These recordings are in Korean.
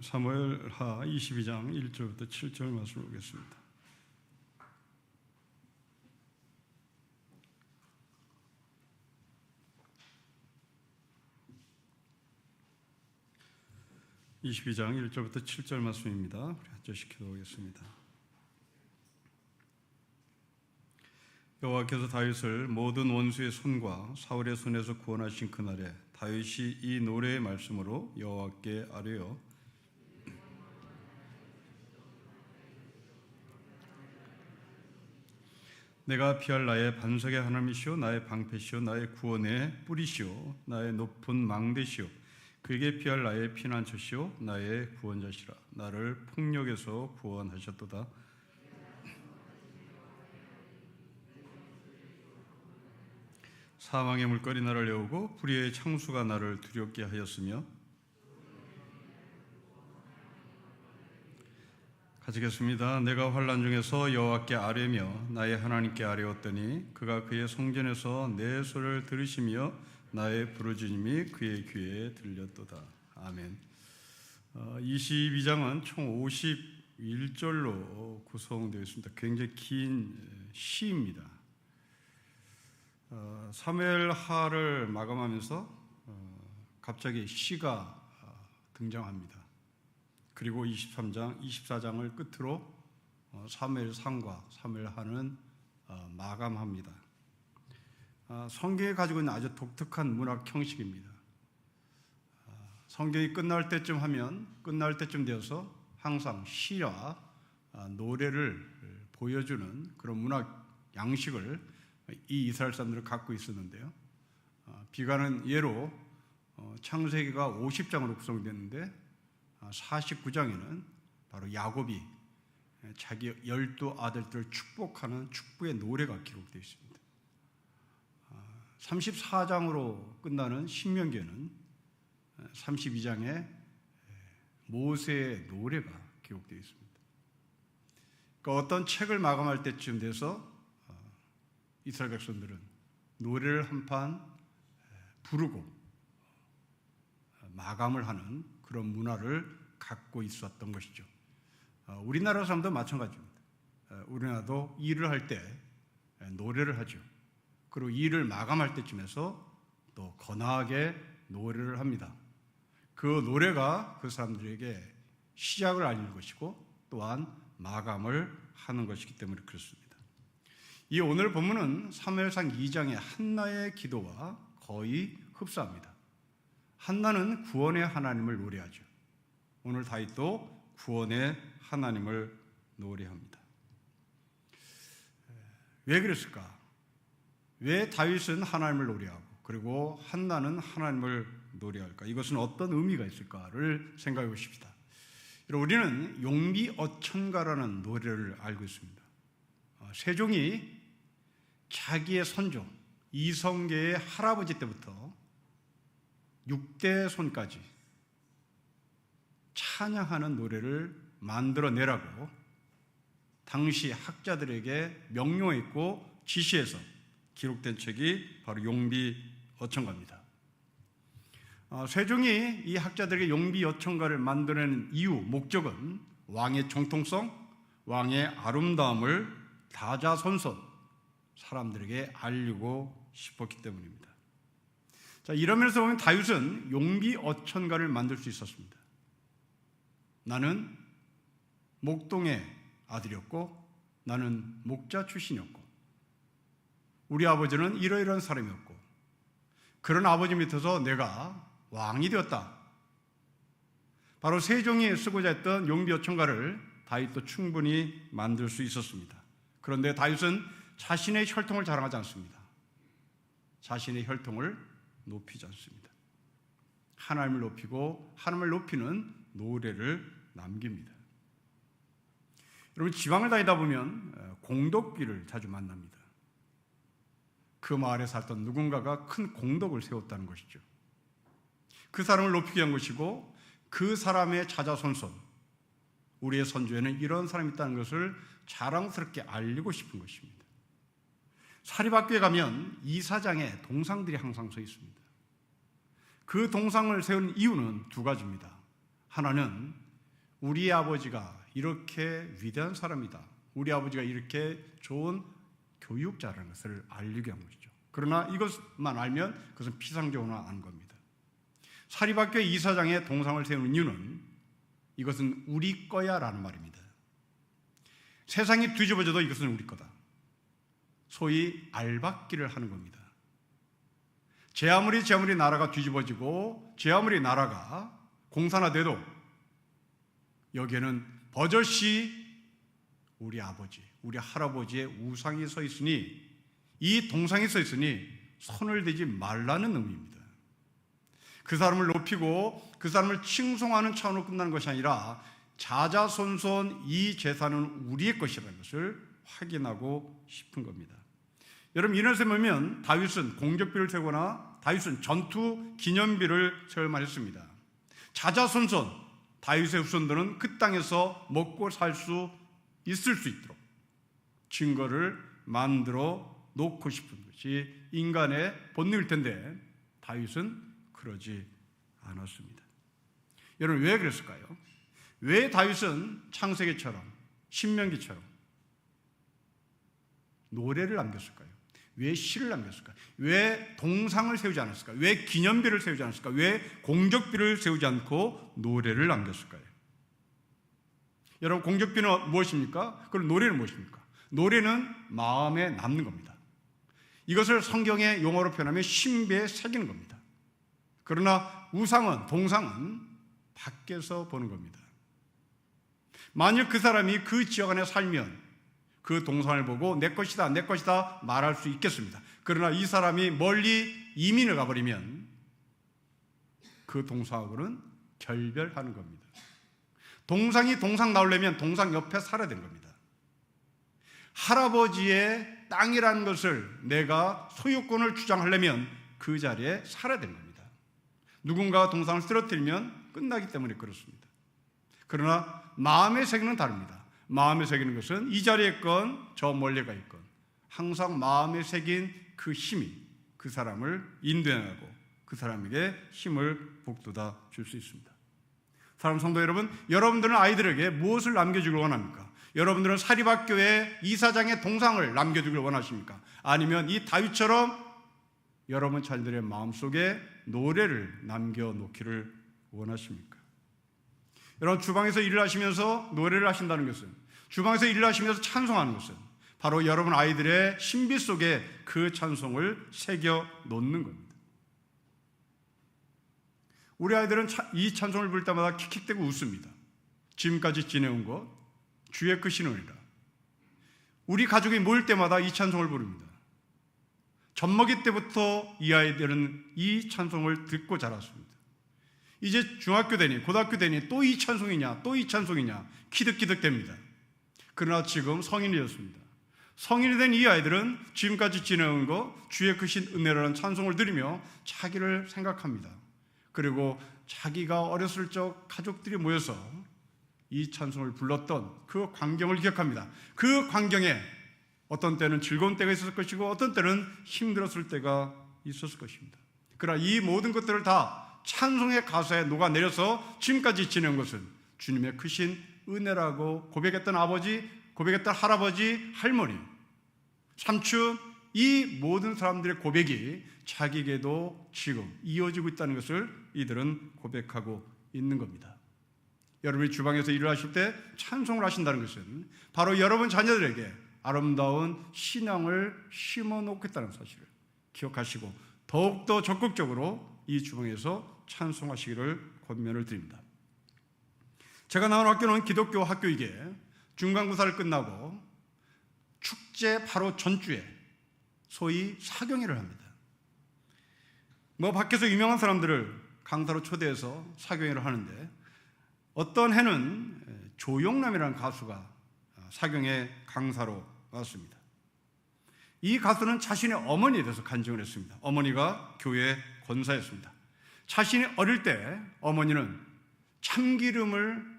사무엘하 22장 1절부터 7절 말씀을 보겠습니다. (22장 1절부터 7절) 말씀입니다. 우리 한 절씩 기도하겠습니다. 여호와께서 다윗을 모든 원수의 손과 사울의 손에서 구원하신 그날에 다윗이 이 노래의 말씀으로 여호와께 아뢰어 내가 피할 나의 반석의 하나님이시오 나의 방패시오 나의 구원의 뿌리시오 나의 높은 망대시오 그에게 피할 나의 피난처시오 나의 구원자시라 나를 폭력에서 구원하셨도다. 사망의 물결이 나를 내오고 불의의 창수가 나를 두렵게 하였으며 가지겠습니다. 내가 환난 중에서 여호와께 아뢰며 나의 하나님께 아뢰었더니 그가 그의 성전에서 내 소리를 들으시며 나의 부르짖음이 그의 귀에 들렸도다. 아멘. 22장은 총 51절로 구성되어 있습니다. 굉장히 긴 시입니다. 사무엘하를 마감하면서 갑자기 시가 등장합니다. 그리고 23장, 24장을 끝으로 사무엘상과 사무엘하는 마감합니다. 성경이 가지고 있는 아주 독특한 문학 형식입니다. 성경이 끝날 때쯤 되어서 항상 시와 노래를 보여주는 그런 문학 양식을 이 이스라엘 사람들은 갖고 있었는데요. 비관은 예로 창세기가 50장으로 구성됐는데 49장에는 바로 야곱이 자기 12아들들을 축복하는 축복의 노래가 기록되어 있습니다. 34장으로 끝나는 신명기에는 32장에 모세의 노래가 기록되어 있습니다. 그러니까 어떤 책을 마감할 때쯤 돼서 이스라엘 백성들은 노래를 한판 부르고 마감을 하는 그런 문화를 갖고 있었던 것이죠. 우리나라 사람도 마찬가지입니다. 우리나라도 일을 할 때 노래를 하죠. 그리고 일을 마감할 때쯤에서 또 거나하게 노래를 합니다. 그 노래가 그 사람들에게 시작을 알리는 것이고 또한 마감을 하는 것이기 때문에 그렇습니다. 이 오늘 본문은 사무엘상 2장의 한나의 기도와 거의 흡사합니다. 한나는 구원의 하나님을 노래하죠. 오늘 다윗도 구원의 하나님을 노래합니다. 왜 그랬을까? 왜 다윗은 하나님을 노래하고 그리고 한나는 하나님을 노래할까? 이것은 어떤 의미가 있을까를 생각해 보십시다. 우리는 용비어천가라는 노래를 알고 있습니다. 세종이 자기의 선조 이성계의 할아버지 때부터 6대 손까지 찬양하는 노래를 만들어내라고 당시 학자들에게 명령했고 지시해서 기록된 책이 바로 용비어천가입니다. 세종이 이 학자들에게 용비어천가를 만들어낸 이유, 목적은 왕의 정통성, 왕의 아름다움을 다자손손 사람들에게 알리고 싶었기 때문입니다. 자, 이러면서 보면 다윗은 용비어천가를 만들 수 있었습니다. 나는 목동의 아들이었고 나는 목자 출신이었고 우리 아버지는 이러이러한 사람이었고 그런 아버지 밑에서 내가 왕이 되었다. 바로 세종이 쓰고자 했던 용비어천가를 다윗도 충분히 만들 수 있었습니다. 그런데 다윗은 자신의 혈통을 자랑하지 않습니다. 자신의 혈통을 높이지 않습니다. 하나님을 높이고 하나님을 높이는 노래를 남깁니다. 여러분, 지방을 다니다 보면 공덕비를 자주 만납니다. 그 마을에 살던 누군가가 큰 공덕을 세웠다는 것이죠. 그 사람을 높이기 위한 것이고 그 사람의 자자손손, 우리의 선조에는 이런 사람이 있다는 것을 자랑스럽게 알리고 싶은 것입니다. 사립학교에 가면 이사장의 동상들이 항상 서 있습니다. 그 동상을 세운 이유는 두 가지입니다. 하나는 우리 아버지가 이렇게 위대한 사람이다, 우리 아버지가 이렇게 좋은 교육자라는 것을 알리게 한 것이죠. 그러나 이것만 알면 그것은 피상적으로 아는 겁니다. 사립학교 이사장의 동상을 세우는 이유는 이것은 우리 거야 라는 말입니다. 세상이 뒤집어져도 이것은 우리 거다. 소위 알박기를 하는 겁니다. 제 아무리 나라가 뒤집어지고 제 아무리 나라가 공산화돼도 여기에는 버젓이 우리 아버지, 우리 할아버지의 우상이 서 있으니, 이 동상이 서 있으니 손을 대지 말라는 의미입니다. 그 사람을 높이고 그 사람을 칭송하는 차원으로 끝나는 것이 아니라 자자손손 이 재산은 우리의 것이라는 것을 확인하고 싶은 겁니다. 여러분, 이날에 보면 다윗은 공적비를 세우거나 다윗은 전투 기념비를 세울 만했습니다. 자자손손 다윗의 후손들은 그 땅에서 먹고 살 수 있을 수 있도록 증거를 만들어 놓고 싶은 것이 인간의 본능일 텐데 다윗은 그러지 않았습니다. 여러분, 왜 그랬을까요? 왜 다윗은 창세기처럼 신명기처럼 노래를 남겼을까요? 왜 시를 남겼을까요? 왜 동상을 세우지 않았을까요? 왜 기념비를 세우지 않았을까요? 왜 공적비를 세우지 않고 노래를 남겼을까요? 여러분, 공적비는 무엇입니까? 그리고 노래는 무엇입니까? 노래는 마음에 남는 겁니다. 이것을 성경의 용어로 표현하면 신비에 새기는 겁니다. 그러나 우상은, 동상은 밖에서 보는 겁니다. 만일 그 사람이 그 지역 안에 살면 그 동상을 보고 내 것이다, 내 것이다 말할 수 있겠습니다. 그러나 이 사람이 멀리 이민을 가버리면 그 동상하고는 결별하는 겁니다. 동상이 동상 나오려면 동상 옆에 살아야 되는 겁니다. 할아버지의 땅이라는 것을 내가 소유권을 주장하려면 그 자리에 살아야 되는 겁니다. 누군가가 동상을 쓰러뜨리면 끝나기 때문에 그렇습니다. 그러나 마음의 세계는 다릅니다. 마음에 새기는 것은 이 자리에 있건 저 멀리가 있건 항상 마음에 새긴 그 힘이 그 사람을 인도하고 그 사람에게 힘을 북돋아 줄 수 있습니다. 사랑하는 성도 여러분, 여러분들은 아이들에게 무엇을 남겨주길 원합니까? 여러분들은 사립학교의 이사장의 동상을 남겨주길 원하십니까? 아니면 이 다윗처럼 여러분 자녀들의 마음속에 노래를 남겨놓기를 원하십니까? 여러분, 주방에서 일을 하시면서 노래를 하신다는 것은, 주방에서 일을 하시면서 찬송하는 것은 바로 여러분 아이들의 신비 속에 그 찬송을 새겨 놓는 겁니다. 우리 아이들은 이 찬송을 부를 때마다 킥킥대고 웃습니다. 지금까지 지내온 것 주의 크신 은혜라. 우리 가족이 모일 때마다 이 찬송을 부릅니다. 젖먹이 때부터 이 아이들은 이 찬송을 듣고 자랐습니다. 이제 중학교 되니 고등학교 되니 또 이 찬송이냐, 또 이 찬송이냐 키득키득됩니다. 그러나 지금 성인이 되었습니다. 성인이 된 이 아이들은 지금까지 지내온 것 주의 크신 은혜라는 찬송을 들으며 자기를 생각합니다. 그리고 자기가 어렸을 적 가족들이 모여서 이 찬송을 불렀던 그 광경을 기억합니다. 그 광경에 어떤 때는 즐거운 때가 있었을 것이고 어떤 때는 힘들었을 때가 있었을 것입니다. 그러나 이 모든 것들을 다 찬송의 가사에 녹아내려서 지금까지 지낸 것은 주님의 크신 은혜라고 고백했던 아버지, 고백했던 할아버지, 할머니, 삼촌, 이 모든 사람들의 고백이 자기에게도 지금 이어지고 있다는 것을 이들은 고백하고 있는 겁니다. 여러분이 주방에서 일을 하실 때 찬송을 하신다는 것은 바로 여러분 자녀들에게 아름다운 신앙을 심어놓겠다는 사실을 기억하시고 더욱더 적극적으로 이 주방에서 찬송하시기를 권면을 드립니다. 제가 나온 학교는 기독교 학교이기에 중간고사를 끝나고 축제 바로 전주에 소위 사경회를 합니다. 밖에서 유명한 사람들을 강사로 초대해서 사경회를 하는데 어떤 해는 조용남이라는 가수가 사경회 강사로 왔습니다. 이 가수는 자신의 어머니에 대해서 간증을 했습니다. 어머니가 교회 권사였습니다. 자신이 어릴 때 어머니는 참기름을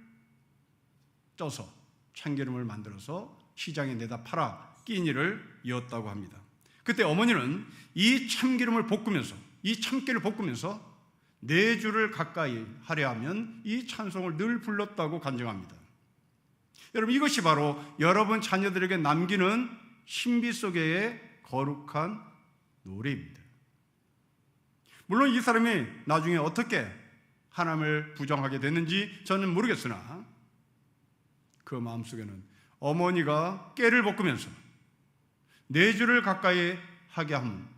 쪄서 참기름을 만들어서 시장에 내다 팔아 끼니를 이었다고 합니다. 그때 어머니는 이 참기름을 볶으면서 이 참깨를 볶으면서 내 주를 가까이 하려 하면 이 찬송을 늘 불렀다고 간증합니다. 여러분, 이것이 바로 여러분 자녀들에게 남기는 신비 속의 거룩한 노래입니다. 물론 이 사람이 나중에 어떻게 하나님을 부정하게 됐는지 저는 모르겠으나 그 마음속에는 어머니가 깨를 볶으면서 내 주를 가까이 하게 함,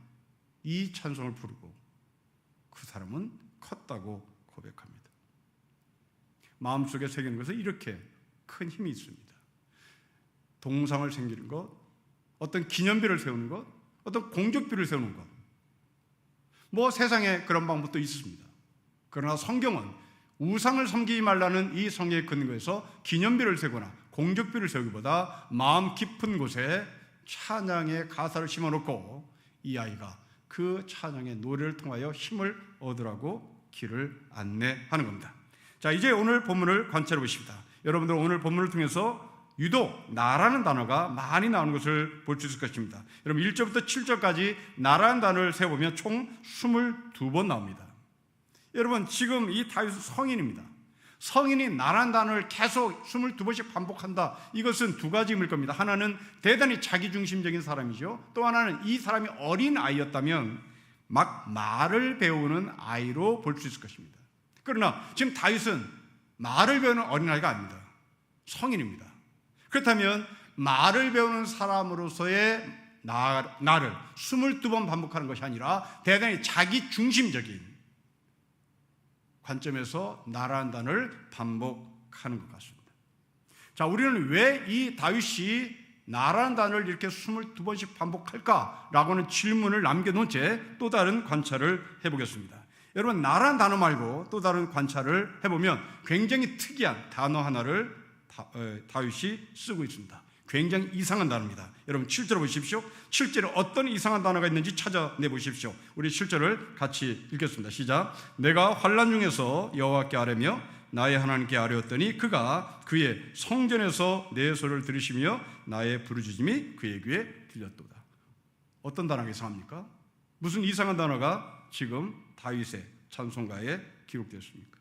이 찬송을 부르고 그 사람은 컸다고 고백합니다. 마음속에 새기는 것은 이렇게 큰 힘이 있습니다. 동상을 생기는 것, 어떤 기념비를 세우는 것, 어떤 공적비를 세우는 것, 뭐 세상에 그런 방법도 있습니다. 그러나 성경은 우상을 섬기지 말라는 이 성경의 근거에서 기념비를 세우거나 공적비를 세우기보다 마음 깊은 곳에 찬양의 가사를 심어놓고 이 아이가 그 찬양의 노래를 통하여 힘을 얻으라고 길을 안내하는 겁니다. 자, 이제 오늘 본문을 관찰해 보십니다. 여러분들 오늘 본문을 통해서 유독 나라는 단어가 많이 나오는 것을 볼 수 있을 것입니다. 여러분 1절부터 7절까지 나라는 단어를 세보면 총 22번 나옵니다. 여러분 지금 이 다윗은 성인입니다. 성인이 나라는 단어를 계속 22번씩 반복한다. 이것은 두 가지 의미일 겁니다. 하나는 대단히 자기중심적인 사람이죠. 또 하나는 이 사람이 어린 아이였다면 막 말을 배우는 아이로 볼 수 있을 것입니다. 그러나 지금 다윗은 말을 배우는 어린아이가 아닙니다. 성인입니다. 그렇다면 말을 배우는 사람으로서의 나를 22번 반복하는 것이 아니라 대단히 자기중심적인 관점에서 나라는 단어를 반복하는 것 같습니다. 자, 우리는 왜 이 다윗이 나라는 단어를 이렇게 22번씩 반복할까라고는 질문을 남겨놓은 채 또 다른 관찰을 해보겠습니다. 여러분, 나라는 단어 말고 또 다른 관찰을 해보면 굉장히 특이한 단어 하나를 다윗이 쓰고 있습니다. 굉장히 이상한 단어입니다. 여러분 7절 보십시오. 7절에 어떤 이상한 단어가 있는지 찾아내 보십시오. 우리 7절을 같이 읽겠습니다. 시작. 내가 환난 중에서 여호와께 아뢰며 나의 하나님께 아뢰었더니 그가 그의 성전에서 내 소리를 들으시며 나의 부르짖음이 그의 귀에 들렸도다. 어떤 단어가 이상합니까? 무슨 이상한 단어가 지금 다윗의 찬송가에 기록되었습니까?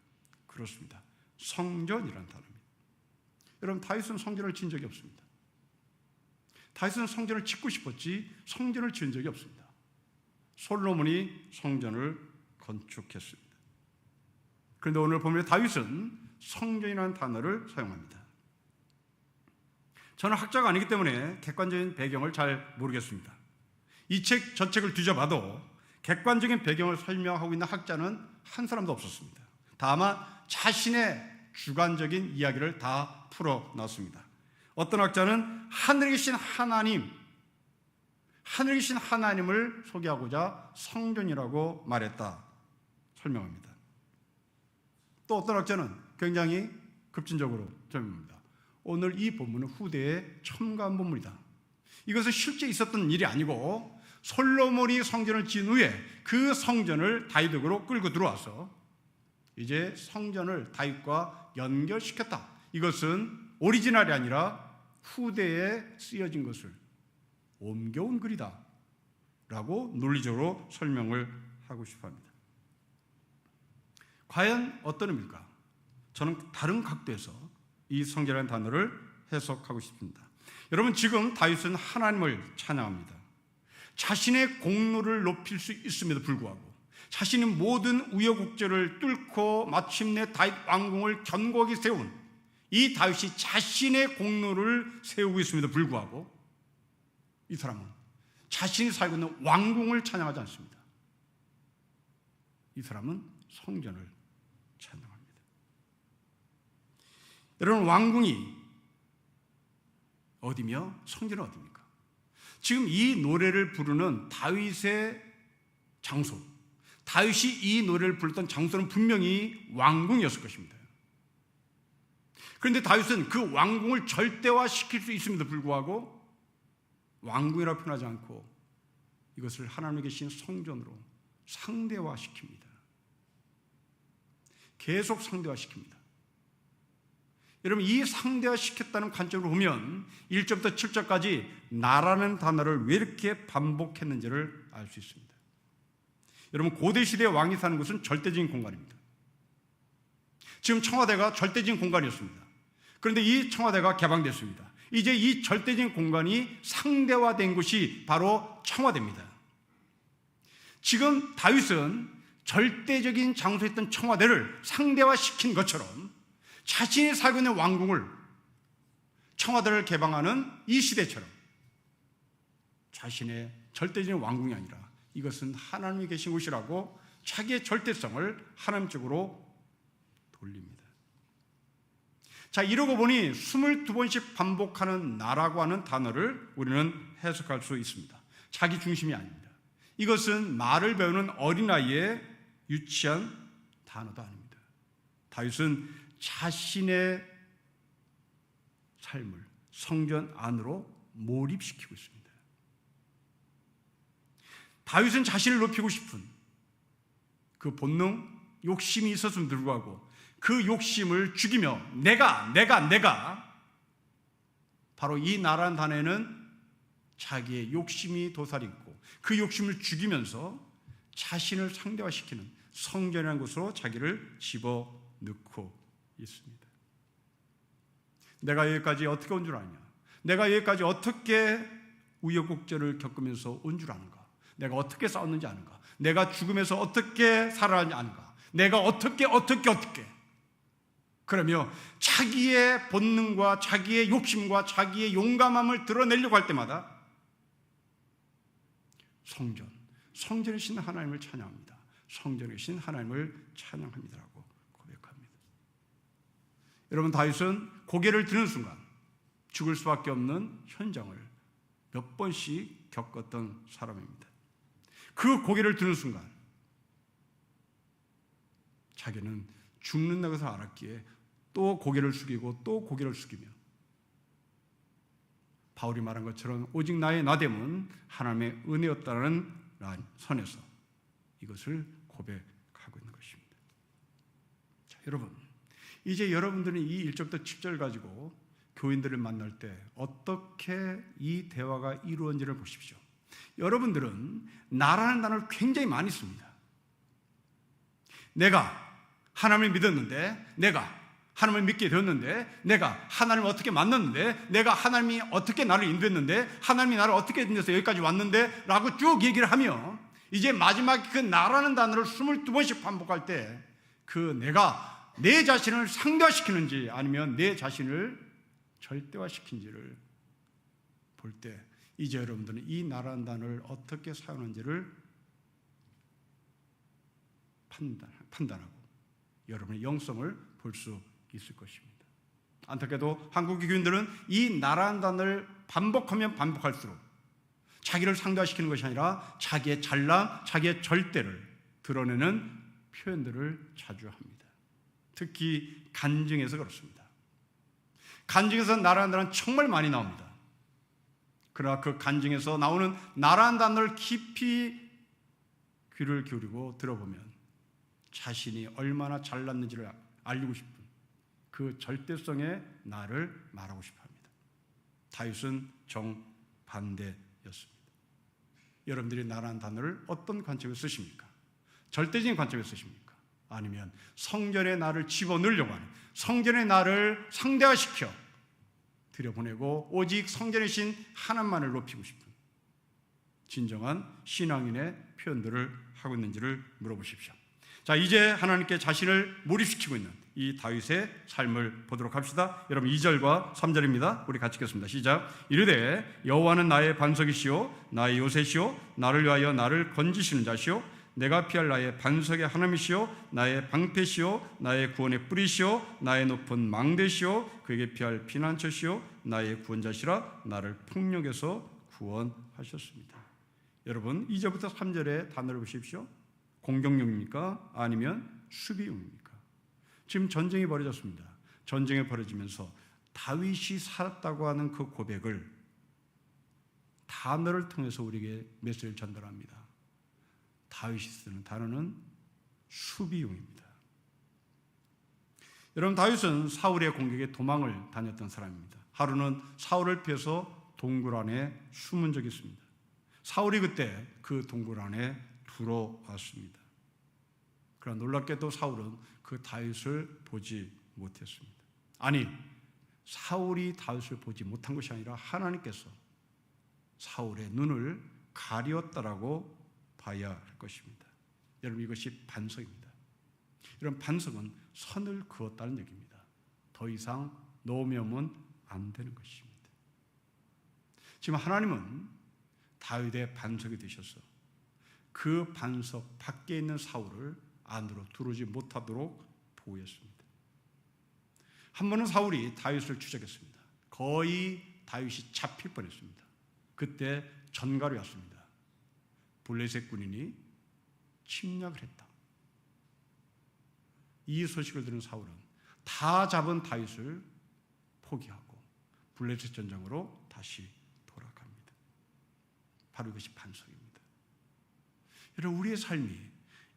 그렇습니다. 성전이라는 단어입니다. 여러분 다윗은 성전을 지은 적이 없습니다. 다윗은 성전을 짓고 싶었지 성전을 지은 적이 없습니다. 솔로몬이 성전을 건축했습니다. 그런데 오늘 보면 다윗은 성전이라는 단어를 사용합니다. 저는 학자가 아니기 때문에 객관적인 배경을 잘 모르겠습니다. 이 책 전책을 뒤져봐도 객관적인 배경을 설명하고 있는 학자는 한 사람도 없었습니다. 다만 자신의 주관적인 이야기를 다 풀어놨습니다. 어떤 학자는 하늘에 계신 하나님을 소개하고자 성전이라고 말했다 설명합니다. 또 어떤 학자는 굉장히 급진적으로 설명합니다. 오늘 이 본문은 후대에 첨가한 본문이다. 이것은 실제 있었던 일이 아니고 솔로몬이 성전을 지은 후에 그 성전을 다윗에게로 끌고 들어와서 이제 성전을 다윗과 연결시켰다. 이것은 오리지널이 아니라 후대에 쓰여진 것을 옮겨온 글이다 라고 논리적으로 설명을 하고 싶어합니다. 과연 어떤 의미일까? 저는 다른 각도에서 이 성전이라는 단어를 해석하고 싶습니다. 여러분 지금 다윗은 하나님을 찬양합니다. 자신의 공로를 높일 수 있음에도 불구하고 자신이 모든 우여곡절을 뚫고 마침내 다윗 왕궁을 견고하게 세운 이 다윗이 자신의 공로를 세우고 있음에도 불구하고 이 사람은 자신이 살고 있는 왕궁을 찬양하지 않습니다. 이 사람은 성전을 찬양합니다. 여러분 왕궁이 어디며 성전은 어디입니까? 지금 이 노래를 부르는 다윗의 장소, 다윗이 이 노래를 불렀던 장소는 분명히 왕궁이었을 것입니다. 그런데 다윗은 그 왕궁을 절대화시킬 수 있음에도 불구하고 왕궁이라고 표현하지 않고 이것을 하나님에 계신 성전으로 상대화시킵니다. 계속 상대화시킵니다. 여러분 이 상대화시켰다는 관점으로 보면 1절부터 7절까지 나라는 단어를 왜 이렇게 반복했는지를 알 수 있습니다. 여러분, 고대 시대의 왕이 사는 곳은 절대적인 공간입니다. 지금 청와대가 절대적인 공간이었습니다. 그런데 이 청와대가 개방됐습니다. 이제 이 절대적인 공간이 상대화된 곳이 바로 청와대입니다. 지금 다윗은 절대적인 장소에 있던 청와대를 상대화시킨 것처럼 자신이 살고 있는 왕궁을, 청와대를 개방하는 이 시대처럼 자신의 절대적인 왕궁이 아니라 이것은 하나님이 계신 곳이라고 자기의 절대성을 하나님 쪽으로 돌립니다. 자, 이러고 보니 22번씩 반복하는 나라고 하는 단어를 우리는 해석할 수 있습니다. 자기 중심이 아닙니다. 이것은 말을 배우는 어린아이의 유치한 단어도 아닙니다. 다윗은 자신의 삶을 성전 안으로 몰입시키고 있습니다. 다윗은 자신을 높이고 싶은 그 본능, 욕심이 있었음에도 불구하고 그 욕심을 죽이며 내가 바로 이 나라는 단에는 자기의 욕심이 도사리고 그 욕심을 죽이면서 자신을 상대화시키는 성전이라는 곳으로 자기를 집어넣고 있습니다. 내가 여기까지 어떻게 온 줄 아냐? 내가 여기까지 어떻게 우여곡절을 겪으면서 온 줄 아는가? 내가 어떻게 싸웠는지 아는가? 내가 죽으면서 어떻게 살아가는지 아는가? 내가 어떻게 그러며 자기의 본능과 자기의 욕심과 자기의 용감함을 드러내려고 할 때마다 성전이신 하나님을 찬양합니다. 성전이신 하나님을 찬양합니다라고 고백합니다. 여러분, 다윗은 고개를 드는 순간 죽을 수밖에 없는 현장을 몇 번씩 겪었던 사람입니다. 그 고개를 드는 순간 자기는 죽는다고 해서 알았기에 또 고개를 숙이고 또 고개를 숙이며 바울이 말한 것처럼 오직 나의 나됨은 하나님의 은혜였다는 선에서 이것을 고백하고 있는 것입니다. 자, 여러분, 이제 여러분들은 이 1절부터 7절 가지고 교인들을 만날 때 어떻게 이 대화가 이루어진지를 보십시오. 여러분들은 나라는 단어를 굉장히 많이 씁니다. 내가 하나님을 믿었는데, 내가 하나님을 믿게 되었는데, 내가 하나님을 어떻게 만났는데, 내가 하나님이 어떻게 나를 인도했는데, 하나님이 나를 어떻게 인도해서 여기까지 왔는데 라고 쭉 얘기를 하며 이제 마지막에 그 나라는 단어를 22번씩 반복할 때 그 내가 내 자신을 상대화시키는지 아니면 내 자신을 절대화시킨지를 볼 때 이제 여러분들은 이 나라는 단어를 어떻게 사용하는지를 판단하고 여러분의 영성을 볼 수 있을 것입니다. 안타깝게도 한국의 교인들은 이 나라는 단어를 반복하면 반복할수록 자기를 상대화시키는 것이 아니라 자기의 잘남, 자기의 절대를 드러내는 표현들을 자주 합니다. 특히 간증에서 그렇습니다. 간증에서 나라는 단어는 정말 많이 나옵니다. 그러나 그 간증에서 나오는 나라는 단어를 깊이 귀를 기울이고 들어보면 자신이 얼마나 잘났는지를 알리고 싶은 그 절대성의 나를 말하고 싶어합니다. 다윗은 정반대였습니다. 여러분들이 나라는 단어를 어떤 관점에서 쓰십니까? 절대적인 관점에서 쓰십니까? 아니면 성전의 나를 집어넣으려고 하는, 성전의 나를 상대화시켜 들여보내고 오직 성전이신 하나님만을 높이고 싶은 진정한 신앙인의 표현들을 하고 있는지를 물어보십시오. 자, 이제 하나님께 자신을 몰입시키고 있는 이 다윗의 삶을 보도록 합시다. 여러분, 2절과 3절입니다. 우리 같이 읽겠습니다. 시작. 이르되 여호와는 나의 반석이시오 나의 요새시오 나를 위하여 나를 건지시는 자시오 내가 피할 나의 반석의 하나님이시오 나의 방패시오 나의 구원의 뿌리시오 나의 높은 망대시오 그에게 피할 피난처시오 나의 구원자시라 나를 폭력에서 구원하셨습니다. 여러분, 2절부터 3절의 단어를 보십시오. 공격용입니까? 아니면 수비용입니까? 지금 전쟁이 벌어졌습니다. 전쟁이 벌어지면서 다윗이 살았다고 하는 그 고백을 단어를 통해서 우리에게 메시지를 전달합니다. 다윗이 쓰는 단어는 수비용입니다. 여러분, 다윗은 사울의 공격에 도망을 다녔던 사람입니다. 하루는 사울을 피해서 동굴 안에 숨은 적이 있습니다. 사울이 그때 그 동굴 안에 들어왔습니다. 그러나 놀랍게도 사울은 그 다윗을 보지 못했습니다. 아니, 사울이 다윗을 보지 못한 것이 아니라 하나님께서 사울의 눈을 가리었다라고 봐야 할 것입니다. 여러분, 이것이 반석입니다. 이런 반석은 선을 그었다는 얘기입니다. 더 이상 놓으면 안 되는 것입니다. 지금 하나님은 다윗의 반석이 되셔서 그 반석 밖에 있는 사울을 안으로 들어오지 못하도록 보호했습니다. 한 번은 사울이 다윗을 추적했습니다. 거의 다윗이 잡힐 뻔했습니다. 그때 전갈이 왔습니다. 블레셋 군인이 침략을 했다. 이 소식을 들은 사울은 다 잡은 다윗을 포기하고 블레셋 전장으로 다시 돌아갑니다. 바로 이것이 반석입니다. 여러분, 우리의 삶이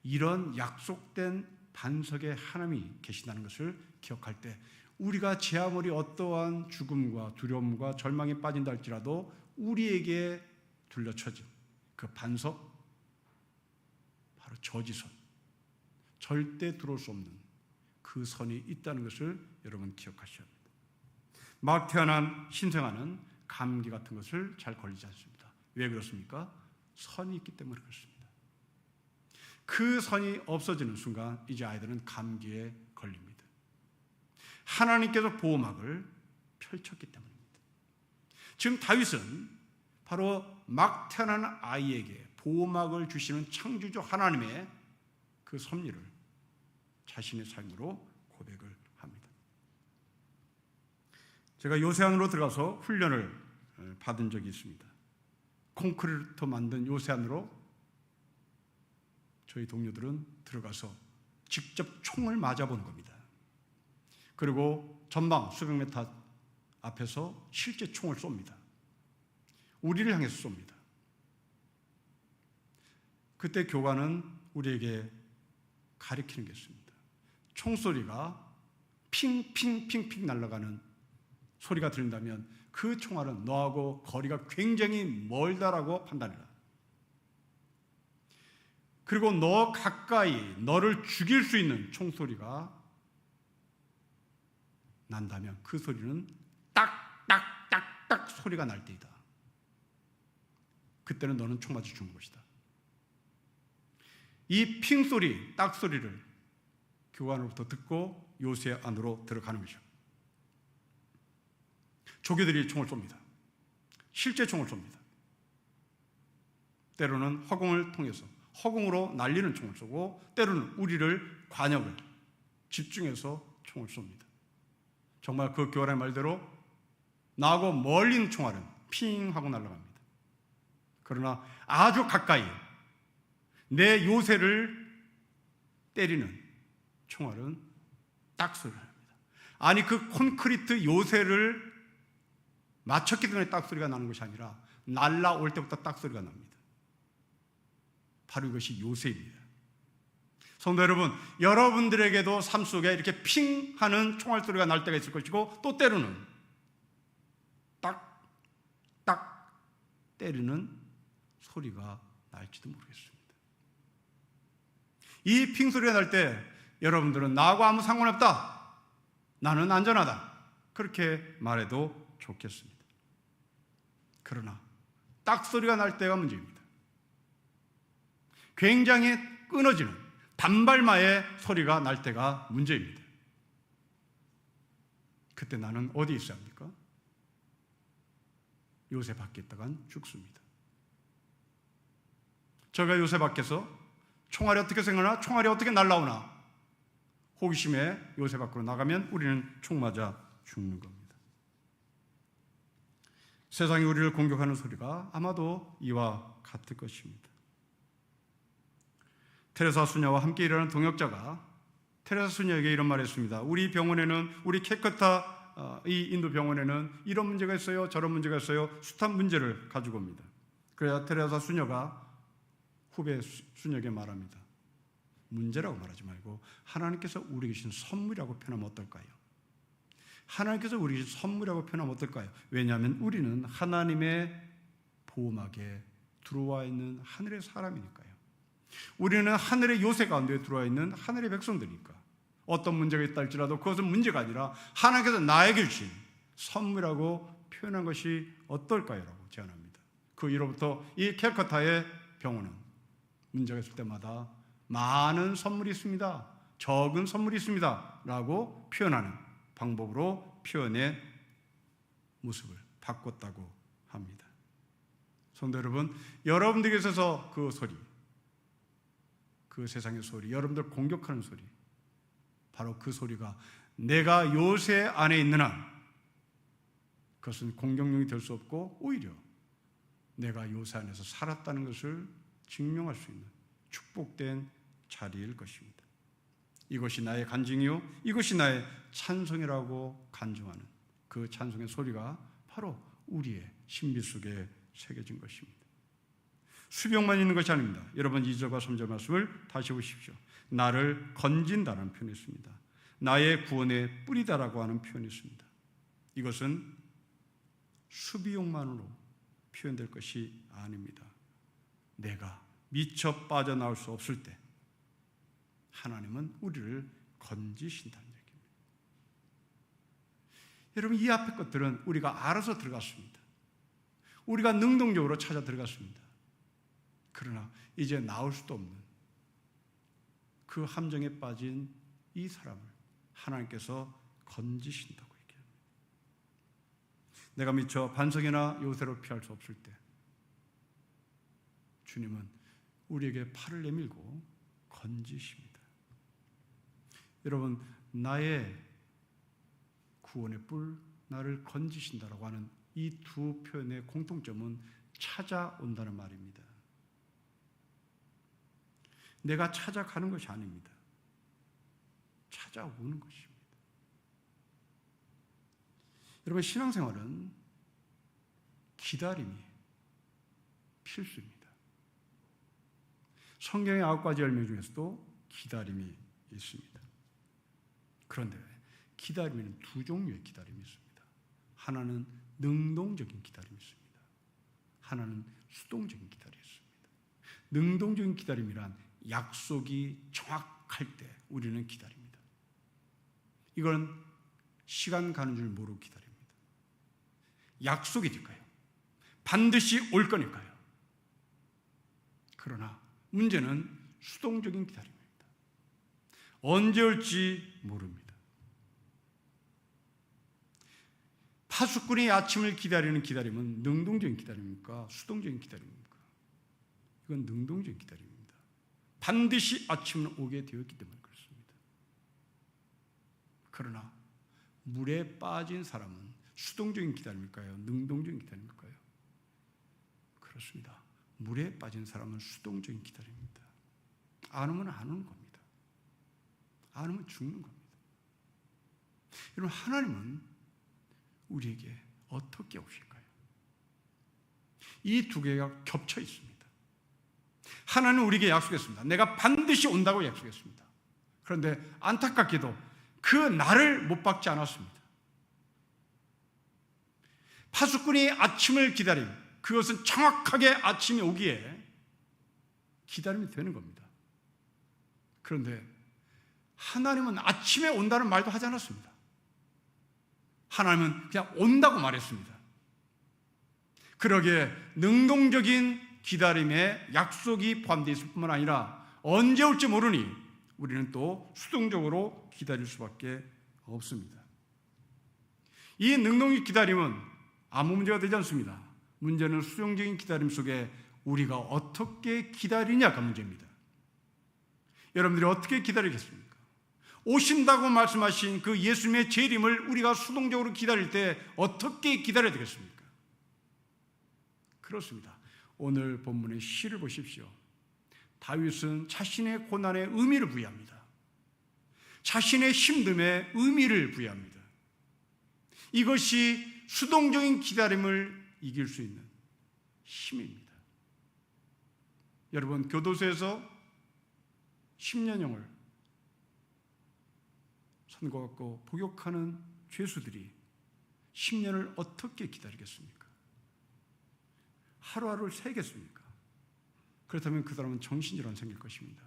이런 약속된 반석에 하나님이 계신다는 것을 기억할 때 우리가 제 아무리 어떠한 죽음과 두려움과 절망에 빠진다 할지라도 우리에게 둘러쳐진 그 반석, 바로 저지선, 절대 들어올 수 없는 그 선이 있다는 것을 여러분 기억하셔야 합니다. 막 태어난 신생아는 감기 같은 것을 잘 걸리지 않습니다. 왜 그렇습니까? 선이 있기 때문에 그렇습니다. 그 선이 없어지는 순간 이제 아이들은 감기에 걸립니다. 하나님께서 보호막을 펼쳤기 때문입니다. 지금 다윗은 바로 막 태어난 아이에게 보호막을 주시는 창조주 하나님의 그 섭리를 자신의 삶으로 고백을 합니다. 제가 요새 안으로 들어가서 훈련을 받은 적이 있습니다. 콘크리트 만든 요새 안으로 저희 동료들은 들어가서 직접 총을 맞아보는 겁니다. 그리고 전방 수백 미터 앞에서 실제 총을 쏩니다. 우리를 향해서 쏩니다. 그때 교관은 우리에게 가리키는 게 있습니다. 총소리가 핑핑핑핑 날아가는 소리가 들린다면 그 총알은 너하고 거리가 굉장히 멀다라고 판단해라. 그리고 너 가까이 너를 죽일 수 있는 총소리가 난다면 그 소리는 딱딱딱딱 소리가 날 때이다. 그때는 너는 총 맞아 죽는 것이다. 이 핑 소리, 딱 소리를 교관으로부터 듣고 요새 안으로 들어가는 거죠. 조교들이 총을 쏩니다. 실제 총을 쏩니다. 때로는 허공을 통해서 허공으로 날리는 총을 쏘고 때로는 우리를 관역을 집중해서 총을 쏩니다. 정말 그 교관의 말대로 나하고 멀리 있는 총알은 핑 하고 날아갑니다. 그러나 아주 가까이 내 요새를 때리는 총알은 딱 소리를 합니다. 아니, 그 콘크리트 요새를 맞췄기 때문에 딱 소리가 나는 것이 아니라 날라올 때부터 딱 소리가 납니다. 바로 이것이 요새입니다. 성도 여러분, 여러분들에게도 삶 속에 이렇게 핑 하는 총알 소리가 날 때가 있을 것이고 또 때로는 딱, 딱 때리는 소리가 날지도 모르겠습니다. 이 핑 소리가 날 때 여러분들은 나하고 아무 상관없다, 나는 안전하다, 그렇게 말해도 좋겠습니다. 그러나 딱 소리가 날 때가 문제입니다. 굉장히 끊어지는 단발마의 소리가 날 때가 문제입니다. 그때 나는 어디 있어야 합니까? 요새 밖에 있다간 죽습니다. 제가 요새 밖에서 총알이 어떻게 생각나? 총알이 어떻게 날라오나? 호기심에 요새 밖으로 나가면 우리는 총 맞아 죽는 겁니다. 세상이 우리를 공격하는 소리가 아마도 이와 같을 것입니다. 테레사 수녀와 함께 일하는 동역자가 테레사 수녀에게 이런 말을 했습니다. 우리 병원에는, 우리 캘커타 이 인도 병원에는 이런 문제가 있어요, 저런 문제가 있어요. 숱한 문제를 가지고 옵니다. 그래야 테레사 수녀가 후배 수녀에게 말합니다. 문제라고 말하지 말고 하나님께서 우리에게 주신 선물이라고 표현하면 어떨까요? 하나님께서 우리에게 주신 선물이라고 표현하면 어떨까요? 왜냐하면 우리는 하나님의 보호막에 들어와 있는 하늘의 사람이니까요. 우리는 하늘의 요새 가운데 들어와 있는 하늘의 백성들이니까 어떤 문제가 있다 할지라도 그것은 문제가 아니라 하나님께서 나에게 주신 선물이라고 표현한 것이 어떨까요? 라고 제안합니다. 그 이후로부터 이 캘커타의 병원은 문제가 있을 때마다 많은 선물이 있습니다, 적은 선물이 있습니다 라고 표현하는 방법으로 표현의 모습을 바꿨다고 합니다. 성도 여러분, 여러분들에게 있어서 그 소리, 그 세상의 소리, 여러분들 공격하는 소리, 바로 그 소리가 내가 요새 안에 있는 한 그것은 공격용이 될 수 없고 오히려 내가 요새 안에서 살았다는 것을 증명할 수 있는 축복된 자리일 것입니다. 이것이 나의 간증이요, 이것이 나의 찬송이라고 간증하는 그 찬송의 소리가 바로 우리의 신비 속에 새겨진 것입니다. 수병만 있는 것이 아닙니다. 여러분 2절과 3절 말씀을 다시 보십시오. 나를 건진다라는 표현이 있습니다. 나의 구원의 뿌리다라고 하는 표현이 있습니다. 이것은 수비용만으로 표현될 것이 아닙니다. 내가 미처 빠져나올 수 없을 때 하나님은 우리를 건지신다는 얘기입니다. 여러분, 이 앞의 것들은 우리가 알아서 들어갔습니다. 우리가 능동적으로 찾아 들어갔습니다. 그러나 이제 나올 수도 없는 그 함정에 빠진 이 사람을 하나님께서 건지신다고 얘기합니다. 내가 미처 반석이나 요새로 피할 수 없을 때 주님은 우리에게 팔을 내밀고 건지십니다. 여러분, 나의 구원의 뿔, 나를 건지신다라고 하는 이 두 표현의 공통점은 찾아온다는 말입니다. 내가 찾아가는 것이 아닙니다. 찾아오는 것입니다. 여러분, 신앙생활은 기다림이 필수입니다. 성경의 9가지 열매 중에서도 기다림이 있습니다. 그런데 기다림에는 두 종류의 기다림이 있습니다. 하나는 능동적인 기다림이 있습니다. 하나는 수동적인 기다림이 있습니다. 능동적인 기다림이란 약속이 정확할 때 우리는 기다립니다. 이건 시간 가는 줄 모르고 기다립니다. 약속이니까요. 반드시 올 거니까요. 그러나 문제는 수동적인 기다림입니다. 언제 올지 모릅니다. 파수꾼이 아침을 기다리는 기다림은 능동적인 기다림입니까? 수동적인 기다림입니까? 이건 능동적인 기다림입니다. 반드시 아침은 오게 되었기 때문에 그렇습니다. 그러나 물에 빠진 사람은 수동적인 기다림일까요? 능동적인 기다림일까요? 그렇습니다. 물에 빠진 사람은 수동적인 기다림입니다. 안 오면 안 오는 겁니다. 안 오면 죽는 겁니다. 여러분, 하나님은 우리에게 어떻게 오실까요? 이 두 개가 겹쳐 있습니다. 하나님은 우리에게 약속했습니다. 내가 반드시 온다고 약속했습니다. 그런데 안타깝게도 그 날을 못 받지 않았습니다. 파수꾼이 아침을 기다림, 그것은 정확하게 아침이 오기에 기다림이 되는 겁니다. 그런데 하나님은 아침에 온다는 말도 하지 않았습니다. 하나님은 그냥 온다고 말했습니다. 그러기에 능동적인 기다림에 약속이 포함되어 있을 뿐만 아니라 언제 올지 모르니 우리는 또 수동적으로 기다릴 수밖에 없습니다. 이 능동적인 기다림은 아무 문제가 되지 않습니다. 문제는 수동적인 기다림 속에 우리가 어떻게 기다리냐가 문제입니다. 여러분들이 어떻게 기다리겠습니까? 오신다고 말씀하신 그 예수님의 재림을 우리가 수동적으로 기다릴 때 어떻게 기다려야 되겠습니까? 그렇습니다. 오늘 본문의 시를 보십시오. 다윗은 자신의 고난에 의미를 부여합니다. 자신의 힘듦에 의미를 부여합니다. 이것이 수동적인 기다림을 이길 수 있는 힘입니다. 여러분, 교도소에서 10년형을 선고받고 복역하는 죄수들이 10년을 어떻게 기다리겠습니까? 하루하루를 새겠습니까? 그렇다면 그 사람은 정신질환 생길 것입니다.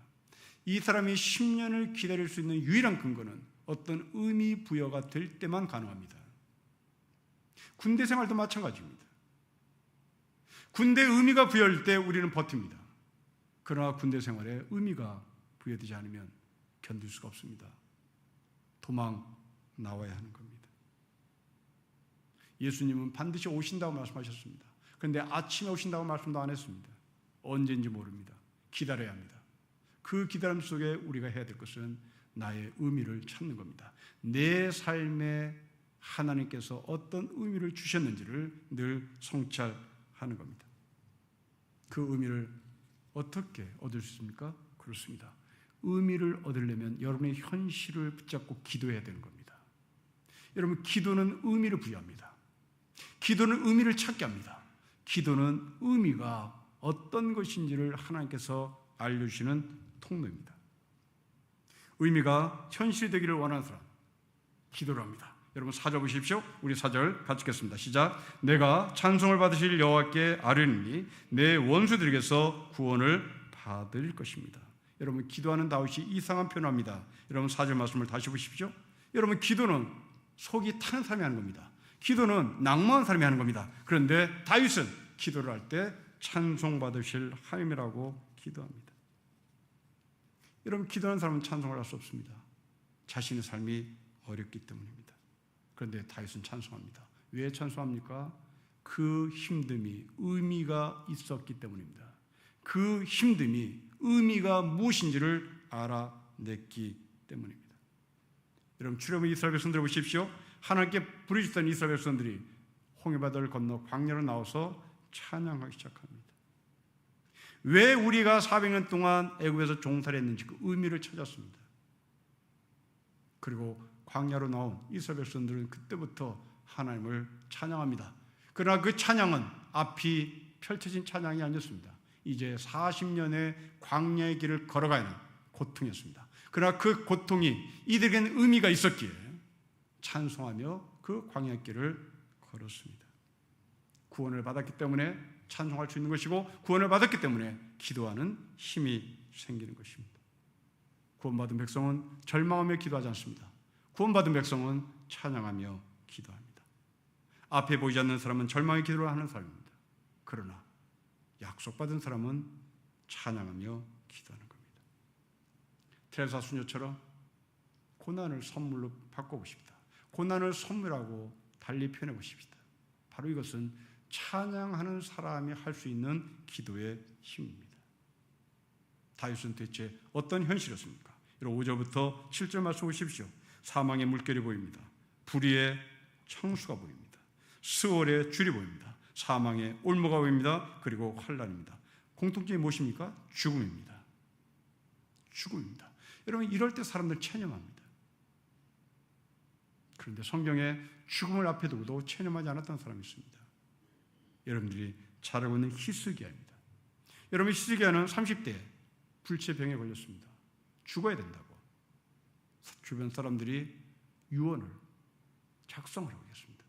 이 사람이 10년을 기다릴 수 있는 유일한 근거는 어떤 의미 부여가 될 때만 가능합니다. 군대 생활도 마찬가지입니다. 군대 의미가 부여할 때 우리는 버팁니다. 그러나 군대 생활에 의미가 부여되지 않으면 견딜 수가 없습니다. 도망 나와야 하는 겁니다. 예수님은 반드시 오신다고 말씀하셨습니다. 그런데 아침에 오신다고 말씀도 안 했습니다. 언제인지 모릅니다. 기다려야 합니다. 그 기다림 속에 우리가 해야 될 것은 나의 의미를 찾는 겁니다. 내 삶에 하나님께서 어떤 의미를 주셨는지를 늘 성찰하는 겁니다. 그 의미를 어떻게 얻을 수 있습니까? 그렇습니다. 의미를 얻으려면 여러분의 현실을 붙잡고 기도해야 되는 겁니다. 여러분, 기도는 의미를 부여합니다. 기도는 의미를 찾게 합니다. 기도는 의미가 어떤 것인지를 하나님께서 알려주시는 통로입니다. 의미가 현실이 되기를 원하는 사람, 기도를 합니다. 여러분 4절 보십시오. 우리 4절 같이 읽겠습니다. 시작. 내가 찬송을 받으실 여호와께 아뢰니 내 원수들에게서 구원을 받을 것입니다. 여러분, 기도하는 다윗이 이상한 표현합니다. 여러분 4절 말씀을 다시 보십시오. 여러분, 기도는 속이 타는 사람이 하는 겁니다. 기도는 낭만한 사람이 하는 겁니다. 그런데 다윗은 기도를 할 때 찬송 받으실 하나님이라고 기도합니다. 여러분, 기도하는 사람은 찬송을 할 수 없습니다. 자신의 삶이 어렵기 때문입니다. 그런데 다윗은 찬송합니다. 왜 찬송합니까? 그 힘듦이 의미가 있었기 때문입니다. 그 힘듦이 의미가 무엇인지를 알아냈기 때문입니다. 여러분, 출애굽 이스라엘 백성들 보십시오. 하나님께 부르짖던 이스라엘 백성들이 홍해바다를 건너 광야로 나와서 찬양하기 시작합니다. 왜 우리가 400년 동안 애굽에서 종살이 했는지 그 의미를 찾았습니다. 그리고 광야로 나온 이스라엘 백성들은 그때부터 하나님을 찬양합니다. 그러나 그 찬양은 앞이 펼쳐진 찬양이 아니었습니다. 이제 40년의 광야의 길을 걸어가야 하는 고통이었습니다. 그러나 그 고통이 이들에게는 의미가 있었기에 찬송하며 그 광야의 길을 걸었습니다. 구원을 받았기 때문에 찬송할 수 있는 것이고, 구원을 받았기 때문에 기도하는 힘이 생기는 것입니다. 구원받은 백성은 절망하며 기도하지 않습니다. 구원받은 백성은 찬양하며 기도합니다. 앞에 보이지 않는 사람은 절망의 기도를 하는 사람입니다. 그러나 약속받은 사람은 찬양하며 기도하는 겁니다. 테레사 수녀처럼 고난을 선물로 바꿔보십시다. 고난을 선물하고 달리 표현해 보십시다. 바로 이것은 찬양하는 사람이 할 수 있는 기도의 힘입니다. 다윗은 대체 어떤 현실이었습니까? 5절부터 7절 말씀 보십시오. 사망의 물결이 보입니다. 불의의 청수가 보입니다. 스월의 줄이 보입니다. 사망의 올무가 보입니다. 그리고 환난입니다. 공통점이 무엇입니까? 죽음입니다. 죽음입니다. 여러분, 이럴 때 사람들 체념합니다. 그런데 성경에 죽음을 앞에 두고도 체념하지 않았던 사람이 있습니다. 여러분들이 잘 알고 있는 히스기야입니다. 여러분, 히스기야는 30대에 불치병에 걸렸습니다. 죽어야 된다고 주변 사람들이 유언을 작성을 하고 있습니다.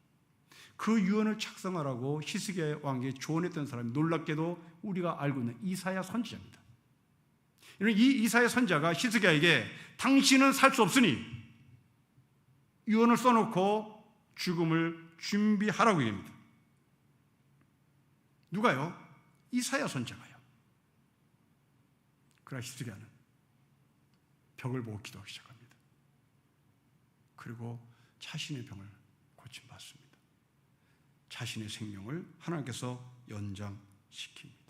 그 유언을 작성하라고 히스기야 왕에게 조언했던 사람이 놀랍게도 우리가 알고 있는 이사야 선지자입니다. 이 이사야 선지자가 히스기야에게 당신은 살 수 없으니 유언을 써놓고 죽음을 준비하라고 얘기합니다. 누가요? 이사야 선지자가요. 그러나 히스기야는 벽을 보고 기도하기 시작합니다. 그리고 자신의 병을 고침받습니다. 자신의 생명을 하나님께서 연장시킵니다.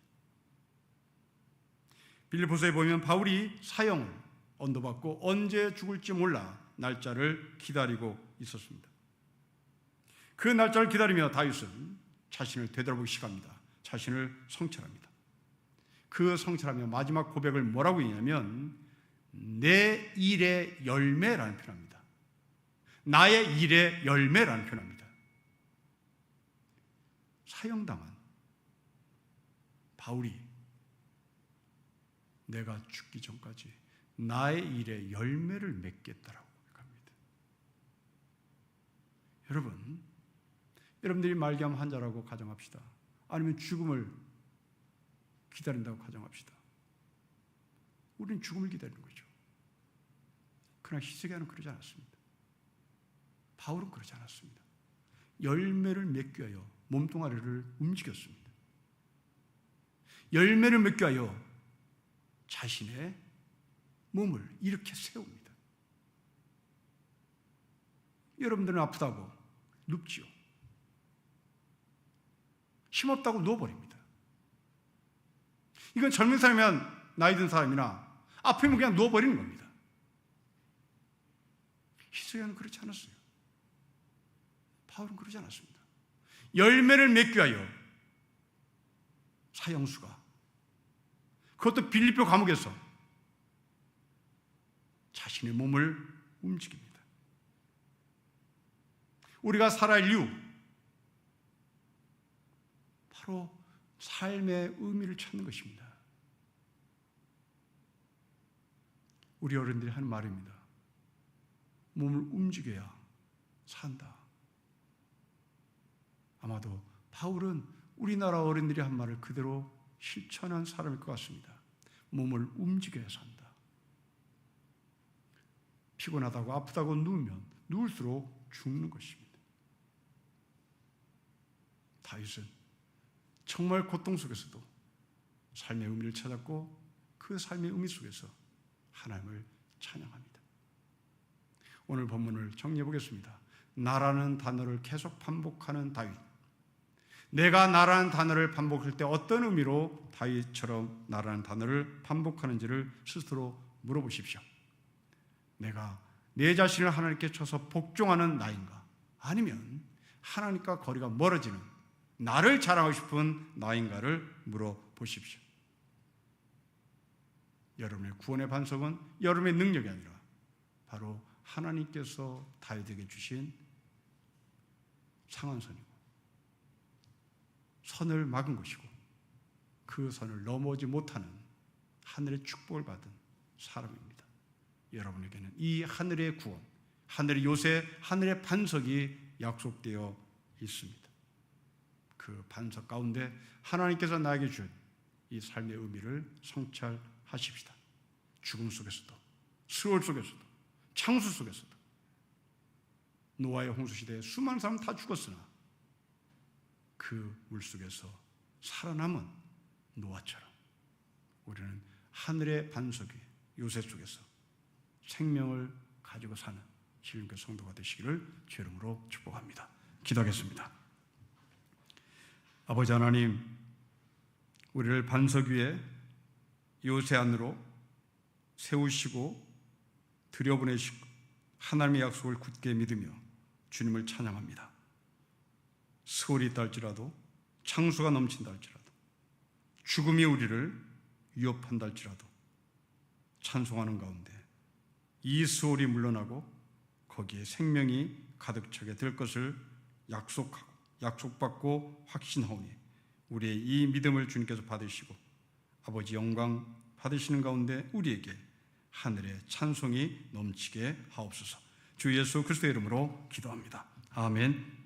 빌립보서에 보면 바울이 사형을 언도받고 언제 죽을지 몰라 날짜를 기다리고 있었습니다. 그 날짜를 기다리며 다윗은 자신을 되돌아보기 시작합니다. 자신을 성찰합니다. 그 성찰하며 마지막 고백을 뭐라고 했냐면 내 일의 열매라는 표현입니다. 나의 일의 열매라는 표현입니다. 사형당한 바울이 내가 죽기 전까지 나의 일의 열매를 맺겠다라고 합니다. 여러분들이 말기암 환자라고 가정합시다. 아니면 죽음을 기다린다고 가정합시다. 우리는 죽음을 기다리는 거죠. 그러나 히스기야는 그러지 않았습니다. 바울은 그러지 않았습니다. 열매를 맺기 위하여 몸뚱아리를 움직였습니다. 열매를 맺기 위하여 자신의 몸을 이렇게 세웁니다. 여러분들은 아프다고 눕지요. 힘없다고 누워버립니다. 이건 젊은 사람이면 나이 든 사람이나 아프면 그냥 누워버리는 겁니다. 히스기야는 그렇지 않았어요. 바울은 그러지 않았습니다. 열매를 맺기 위하여 사형수가, 그것도 빌립보 감옥에서 자신의 몸을 움직입니다. 우리가 살아갈 이유, 바로 삶의 의미를 찾는 것입니다. 우리 어른들이 하는 말입니다. 몸을 움직여야 산다. 아마도 바울은 우리나라 어른들이 한 말을 그대로 실천한 사람일 것 같습니다. 몸을 움직여야 산다. 피곤하다고 아프다고 누우면 누울수록 죽는 것입니다. 다윗은 정말 고통 속에서도 삶의 의미를 찾았고 그 삶의 의미 속에서 하나님을 찬양합니다. 오늘 본문을 정리해 보겠습니다. 나라는 단어를 계속 반복하는 다윗. 내가 나라는 단어를 반복할 때 어떤 의미로 다윗처럼 나라는 단어를 반복하는지를 스스로 물어보십시오. 내가 내 자신을 하나님께 쳐서 복종하는 나인가? 아니면 하나님과 거리가 멀어지는 나를 자랑하고 싶은 나인가를 물어보십시오. 여러분의 구원의 반석은 여러분의 능력이 아니라 바로 하나님께서 다윗에게 주신 상한선이고 선을 막은 것이고 그 선을 넘어오지 못하는 하늘의 축복을 받은 사람입니다. 여러분에게는 이 하늘의 구원, 하늘의 요새, 하늘의 반석이 약속되어 있습니다. 그 반석 가운데 하나님께서 나에게 준 이 삶의 의미를 성찰하십시다. 죽음 속에서도, 수월 속에서도, 창수 속에서도, 노아의 홍수시대에 수많은 사람 다 죽었으나 그 물속에서 살아남은 노아처럼 우리는 하늘의 반석이 요새 속에서 생명을 가지고 사는 신령교 성도가 되시기를 주 이름으로 축복합니다. 기도하겠습니다. 아버지 하나님, 우리를 반석 위에 요새 안으로 세우시고 들여보내시고 하나님의 약속을 굳게 믿으며 주님을 찬양합니다. 수월이 있다 할지라도, 창수가 넘친다 할지라도, 죽음이 우리를 위협한다 할지라도 찬송하는 가운데 이 수월이 물러나고 거기에 생명이 가득 차게 될 것을 약속받고 확신하오니 우리의 이 믿음을 주님께서 받으시고 아버지 영광 받으시는 가운데 우리에게 하늘의 찬송이 넘치게 하옵소서. 주 예수 그리스도의 이름으로 기도합니다. 아멘.